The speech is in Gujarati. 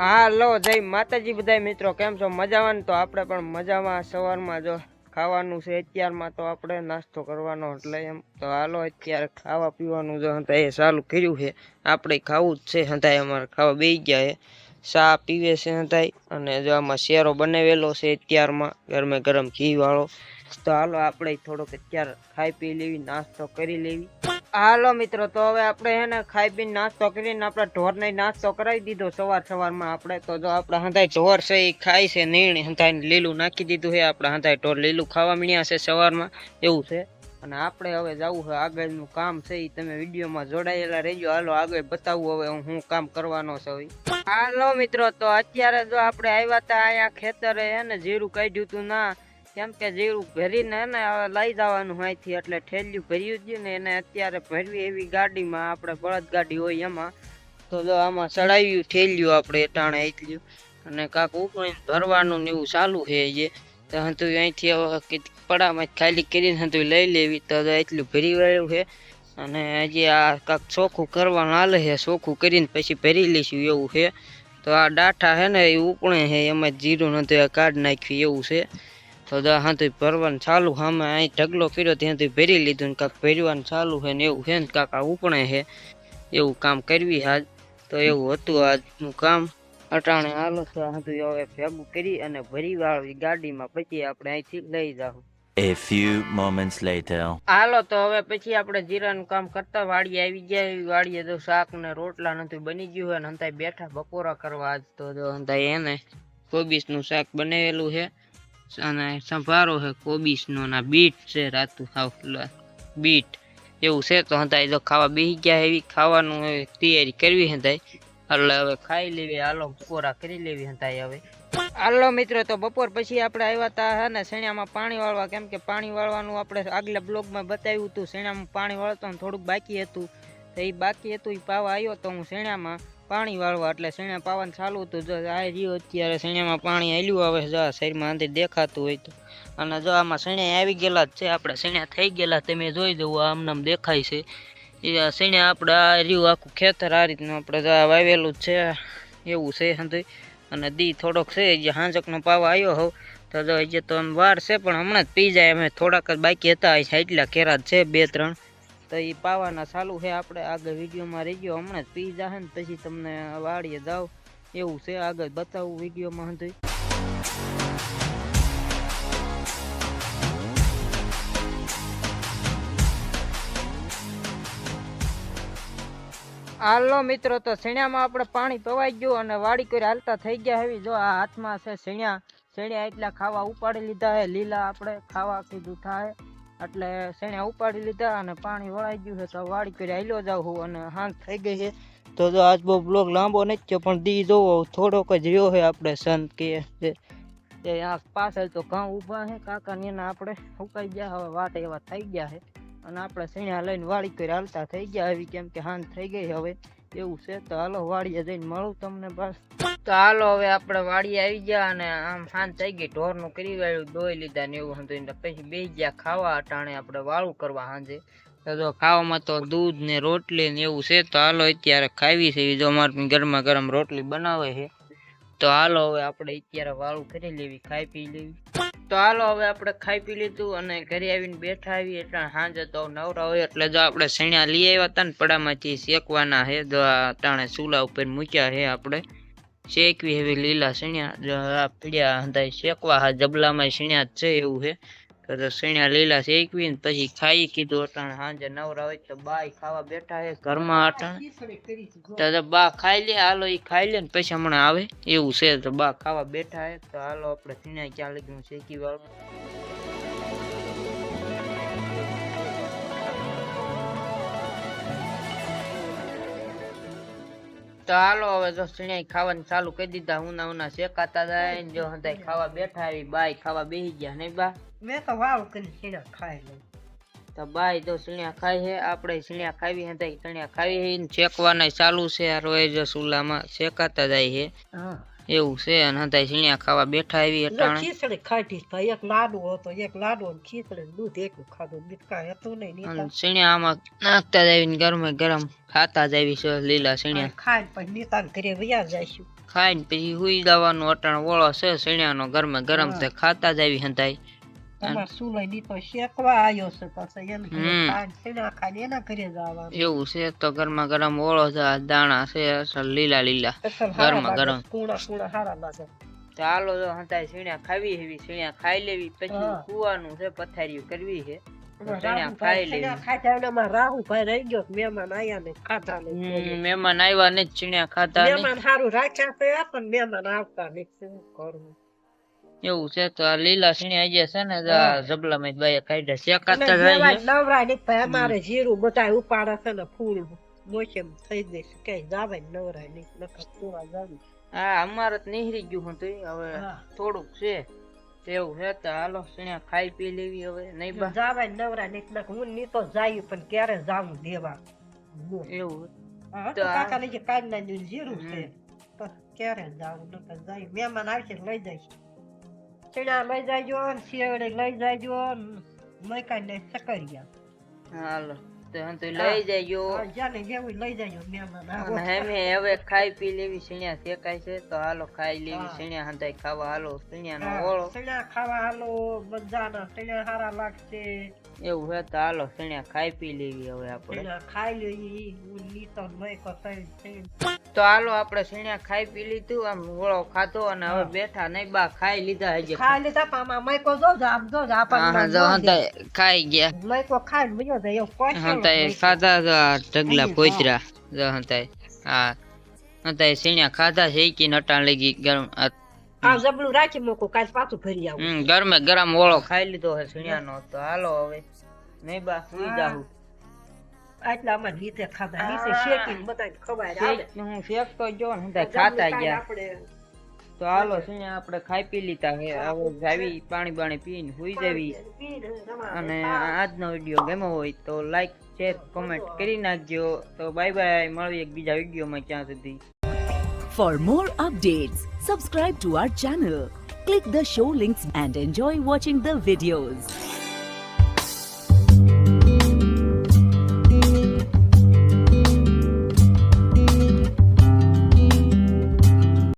હાલો જય માતાજી બધાય મિત્રો, કેમ છો? મજામાં? તો આપણે પણ મજામાં. સવારમાં જો ખાવાનું છે અત્યારમાં, તો આપણે નાસ્તો કરવાનો એટલે એમ તો હાલો અત્યારે ખાવા પીવાનું જો હતા એ ચાલુ કર્યું છે. આપણે ખાવું જ છે હતા, અમારે ખાવા બેસી ગયા છે. ચા પીવે છે હતા અને જો આમાં શેરો બનાવેલો છે અત્યારમાં ગરમે ગરમ ઘી વાળો. તો હાલો આપણે થોડોક અત્યારે ખાઈ પી લેવી, નાસ્તો કરી લેવી. હાલો મિત્રો, તો હવે આપણે હે ને ખાઈ પીને નાસ્તો કરીને આપણે ઢોરને નાસ્તો કરાવી દીધો સવારમાં. આપણે તો જો આપણે હંધાઈ ઢોર છે એ ખાય છે નીણ હંધાઈ લીલું નાખી દીધું છે. આપણે હંધાઈ ઢોર લીલું ખાવા મળ્યા છે સવારમાં, એવું છે. અને આપણે હવે જવું છે આગળનું કામ છે એ તમે વિડીયોમાં જોડાયેલા રહેજો. હાલો આગળ બતાવું હવે હું કામ કરવાનો છું. હાલો મિત્રો, તો અત્યારે જો આપણે આવ્યા હતા અહીંયા ખેતરે હે ને જીરું કાઢ્યું હતું ના, કેમ કે જીરું ભરીને ને હવે લઈ જવાનું અહીંથી, એટલે ઠેલિયું ભર્યું જ ને એને અત્યારે ભરવી એવી ગાડીમાં, આપણે બળદ ગાડી હોય એમાં. તો જો આમાં ચડાવ્યું ઠેલ્યું આપણે ટાણે એટલું, અને કાંક ઉપડીને ભરવાનું ને એવું ચાલુ છે જે. તો હતું અહીંથી હવે પડામાં ખાલી કરીને હતું લઈ લેવી. તો એટલું ભરી વાળ્યું છે અને હજી આ કાંક ચોખ્ખું કરવાનું હાલે છે. ચોખ્ખું કરીને પછી ભરી લઈશું એવું છે. તો આ ડાઠા છે ને એ ઉપણે છે, એમાં જીરું નથી કાઢી નાખ્યું એવું છે. તો હાથી ભરવાનું ચાલુ, સામે અહીં ઢગલો કર્યો ત્યાંથી ભરી લીધું ને કાંક ભરવાનું ચાલુ છે ને એવું છે ને કાંક આ ઉપણે છે એવું કામ કરવી આજ. તો એવું હતું આજનું કામ. અટાણે હાલો તો હતું હવે ભેગું કરી અને ભરી વાળવી ગાડીમાં, પછી આપણે અહીંથી લઈ જાઉં. A few moments later. હાલો તો હવે પછી આપણે જીરાનું કામ કરતા વાડીએ આવી ગયા. વાડીએ તો શાક ને રોટલા નથી બની ગયું હોય ને હંતાઈ બેઠા બપોરા કરવા. આજ તો જો હંતાઈ એને કોબીસ નું શાક બનાવેલું છે અને સંભારો છે કોબીસ નો, ના બીટ છે રાતું ખાવ બીટ એવું છે. તો હંતાઈ જો ખાવા બેસી ગયા એવી ખાવાનું તૈયારી કરવી હંતાઈ, એટલે હવે ખાઈ લેવી. હાલો બપોરા કરી લેવી હંતાઈ હવે. હાલો મિત્રો, તો બપોર પછી આપણે આવ્યા હતા હે ને શેણામાં પાણી વાળવા, કેમ કે પાણી વાળવાનું આપણે આગલા બ્લોગમાં બતાવ્યું હતું. શેણામાં પાણી વાળતો થોડુંક બાકી હતું, તો એ બાકી હતું એ પાવા આવ્યો તો હું શેણામાં પાણી વાળવા, એટલે શેણા પાવાનું ચાલુ હતું. જો આ રહ્યું અત્યારે શેણામાં પાણી હાલ્યું આવે જો શરીરમાં અંદર દેખાતું હોય તો. અને જો આમાં શેણા આવી ગયેલા જ છે, આપણે શેણા થઈ ગયેલા તમે જોઈ દઉં આમનામ દેખાય છે એ શેણા. આપણે આ રહ્યું આખું ખેતર આ રીતનું આપણે વાવેલું જ છે એવું છે હંધુય. અને દી થોડોક છે જે હાંજકનો પાવા આવ્યો હોવ તો જો હજી તો આમ વાર છે, પણ હમણાં જ પી જાય. અમે થોડાક જ બાકી હતા એટલા કેરા જ છે 2-3, તો એ પાવાના ચાલુ છે. આપણે આગળ વિડીયોમાં રહી ગયો, હમણાં જ પી જાય ને પછી તમને વાડીએ જાવ એવું છે. આગળ બતાવું વિડીયોમાં હંધુય. હાલો મિત્રો, તો શેણામાં આપણે પાણી પવાઈ ગયું અને વાડી કરી હાલતા થઈ ગયા હવે. જો આ હાથમાં છે શેણા એટલા ખાવા ઉપાડી લીધા હે લીલા, આપણે ખાવા કીધું થાય એટલે શેણા ઉપાડી લીધા અને પાણી વળાઈ ગયું છે. તો વાડી કરી હાલ્યો જાવ હું અને હાંજ થઈ ગઈ છે. તો જો આજ બહુ બ્લોગ લાંબો નથી થયો, પણ દી જોવો થોડોક જ રહ્યો છે. આપણે સંત કે આ પાછળ તો ઘઉં ઊભા છે કાકા ને એના, આપણે સુકાઈ ગયા હવે વાટ એવા થઈ ગયા છે. અને આપણે શેણા લઈને વાડી કરી હાલતા થઈ ગયા આવી, કેમ કે હાંજ થઈ ગઈ હવે એવું છે. તો હાલો વાડીએ જઈને મળું તમને બસ. તો હાલો હવે આપણે વાડીએ આવી ગયા અને આમ હાંજ થઈ ગઈ, ઢોરનું કરી વાળ્યું દોઈ લીધા ને એવું હતું. પછી બેસી ગયા ખાવા અટાણે આપણે વાળું કરવા સાંજે. તો ખાવામાં તો દૂધ ને રોટલી ને એવું છે. તો હાલો અત્યારે ખાવી છે. જો અમારે ગરમા ગરમ રોટલી બનાવે છે. તો હાલો હવે આપણે અત્યારે વાળું કરી લેવી, ખાઈ પી લેવી. તો હાલો હવે આપણે ખાઈ પી લીધું અને ઘરે આવીને બેઠા આવી, એટલે સાંજે તો નવરા હોય એટલે જો આપણે શેણા લઈ આવ્યા હતા ને પડામાંથી શેકવાના છે. જો આ ટાણે ચૂલા ઉપર મૂક્યા છે, આપણે શેકવી હવે લીલા શેણા. જો આ પીડ્યા હતા શેકવા, હા જબલામાં શેણા જ છે એવું છે. તો શેણા લીલા શેકવી ને પછી ખાઈ કીધું. અટાણે સાંજે નવરા હોય તો બાય ખાવા બેઠા છે ઘરમાં અટાણે. તો બા ખાઈ લે, હાલો એ ખાઈ લે ને પછી હમણાં આવે એવું છે. તો બા ખાવા બેઠા છે. તો હાલો આપણે શેણા ક્યાં લગી શેકી વાળું. તો હાલો હવે જો શેણા ખાવાનું ચાલુ કરી દીધા, ઉના શેકાતા જાય ને જો હંધાઈ ખાવા બેઠા આવી. બાય ખાવા બેસી ગયા નહીં બા? મેં તો વાવ કરીને શેણા ખાઈ લઉં. તો બાય તો શેણા ખાઈ છે, આપણે શેણા ખાવી હંધાઈ શેણા ખાવી છે. શેકવાના ચાલુ છે, રોજ ચૂલામાં શેકાતા જાય છે. એવું છે અને હંતાઈ સીણિયા ખાવા બેઠા આવી જો અટાણે ખીચડી ખાધી ભાઈ એક લાડુ હતો એક લાડુ ને ખીચડી ને દૂધ એટલું ખાધું બીજું કાંઈ હતું નહીં અને નીતા સીણિયા આમાં નાખતા જ આવીને ગરમે ગરમ ખાતા જ આવી છે લીલા સીણિયા ખાઈને પછી નીતા ઘરે વયા જઈશું ખાઈને પછી હુઈ જવાનું અટાણ વળો છે સીણિયાનો ગરમે ગરમ તે ખાતા જ આવી હંતાઈ તમારે સુલાઈ નીતો શેકવા આવ્યો છે પછી એને ઘરે હમ. ખાઈને સીણા ખાઈને એના ઘરે જવાનું એવું છે તો ગરમા ગરમ ઓળો છે આ દાણા છે અસલ લીલા લીલા અસલ હારા ગરમા લાગે, ગરમ કૂણા કૂણા હારા લાગે તો હાલો જો હંતાઈ સીણિયા ખાવી હેવી સીણિયા ખાઈ લેવી પછી હા. કુવાનું છે પથારીયું કરવી છે રાહુભાઈ ખાઈ સીણા લેવી ખાધા એનામાં રાહુભાઈ રહી ગયો મહેમાન આયા ને ખાધા નહીં મહેમાન આવ્યા ને સીણિયા ખાતા નહીં મહેમાન સારું રાખ્યા તો પણ મહેમાન આવતા નહીં શું કરવું એવું છે તો આ લીલા સીણિયા જે છે ને હા. જબલામાં બાય કાઢ્યા અને શેકાતા જેવાય જાય નવરાય નહીં ભાઈ અમારે જીરું બધા ઉપાડે છે ને ફૂલ મોસમ થઈ જશે કઈ જાવે ને નવરાય નહીં નકર પૂરા જાવી હા અમારે તો નીહરી ગયું હતું હવે હા. થોડુંક છે એવું છે તો હાલો સીણિયા ખાઈ પી લેવી હવે નહીં બા જાવે ને નવરાય નહીં નકર હું નીતો જાય પણ ક્યારે જાવું દેવા એવું હા તો તો આ- કાકા ને જે કાઢી નાખ્યું જીરું છે તો ક્યારે જાવું નકર જાય મહેમાન આવશે લઈ જઈશ ચણા લઈ જાયજો ને શેરડી લઈ જાયજો મકાઈ ને સકરિયા હાલો તો હંતો લઈ જાયજો જાને જેવું લઈ જાયજો મહેમાન આવો. અને હેમે હવે ખાઈ પી લેવી સીણિયા શેકાય છે તો હાલો ખાઈ લેવી હા. સીણિયા હંતાઈ ખાવા હાલો સીણિયાનો હા, ઓળો ચણા ખાવા હાલો બધાના ચણા હારા લાગશે એવું છે તો હાલો સીણિયા ખાઈ પી લેવી હવે આપણે ચણા ખાઈ લઈ નીતો મયકો થઈ તો હાલો આપણે સીણિયા ખાઈ પી લીધું આમ ઓળો ખાધો અને હવે બેઠા નહીં બા ખાઈ લીધા હજી ખાઈ લીધા પામા મયકો જો આમ જો હા હા જો હંતાઈ ખાઈ ગયા મયકો ખાઈને બીજો જાય એવું કોઈ હંતાઈ ખાધા તો આ ઢગલા હા. પોચરા જો હંતાઈ હા હંતાઈ સીણિયા ખાધા છે કે નટાણ લઈ ગઈ ગરમ આ જબલું રાખી મૂકો કાલ પાછું ફરી આવું ગરમે ગરમ ઓળો ખાઈ લીધો છે સીણિયાનો તો હાલો હવે નહીં બા સુઈ હા. જાઉં આટલા અમારે નીચે ખાધા નીચે શેકીને બધાને ખવાય આવે હું ફેંકતો ગયો ને હંતાઈ ખાતા ગયા આપણે તો હાલો સીણિયા આપણે ખાઈ પી લીધા છે હવે જાવી પાણી બાણી પીને સુઈ જવી અને આજનો વિડીયો ગમ્યો હોય તો લાઈક શેર કોમેન્ટ કરી નાખજો તો બાય બાય મળીએ એક બીજા વિડીયોમાં ત્યાં સુધી For more updates, subscribe to our channel, click the show links and enjoy watching the videos.